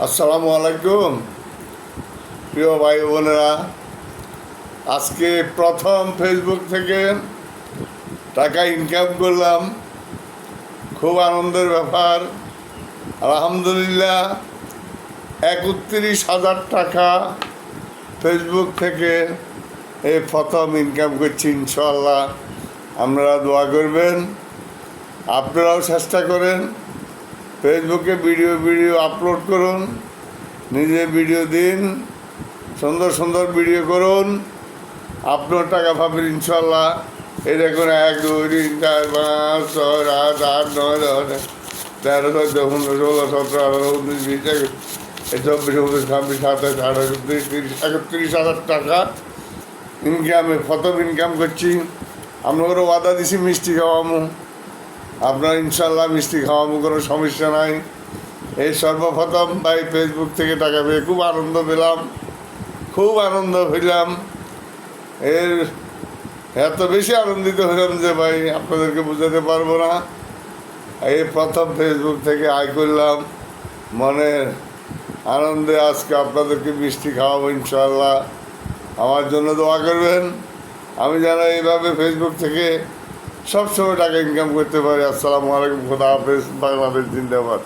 আসসালামু আলাইকুম প্রিয় ভাই বোনেরা। আজকে প্রথম ফেসবুক থেকে টাকা ইনকাম করলাম, খুব আনন্দের ব্যাপার। আলহামদুলিল্লাহ 31,000 টাকা ফেসবুক থেকে এই প্রথম ইনকাম করছি। ইনশাআল্লাহ আপনারা দোয়া করবেন, আপনারাও চেষ্টা করেন, ফেসবুকে ভিডিও আপলোড করুন, নিজে ভিডিও দিন, সুন্দর সুন্দর ভিডিও করুন, আপনার টাকা পাবেন ইনশাল্লাহ। এই দেখুন 1 2 3 4 5 6 7 8 9 10 13 14 15 16 17 18 19 20 21 24 25 26 27 28 29 30 31,000 টাকা ইনকামে প্রথম ইনকাম করছি। আপনাদেরও ওয়াদা দিছি মিষ্টি খাওয়ামো, আপনার ইনশাল্লাহ মিষ্টি খাওয়ামো, কোনো সমস্যা নাই। এই সর্বপ্রথম ভাই ফেসবুক থেকে টাকা পেয়ে খুব আনন্দ পেলাম, খুব আনন্দ হইলাম। এর এত বেশি আনন্দিত হইলাম যে ভাই আপনাদেরকে বোঝাতে পারবো না। এই প্রথম ফেসবুক থেকে আয় করলাম, মনের আনন্দে আজকে আপনাদেরকে মিষ্টি খাওয়াবো ইনশাল্লাহ। আমার জন্য দোয়া করবেন, আমি যেন এইভাবে ফেসবুক থেকে সবসময় টাকা ইনকাম করতে পারি। আসসালামু আলাইকুম, খোদা হাফেজ, বাংলাদেশ জিন্দাবাদ।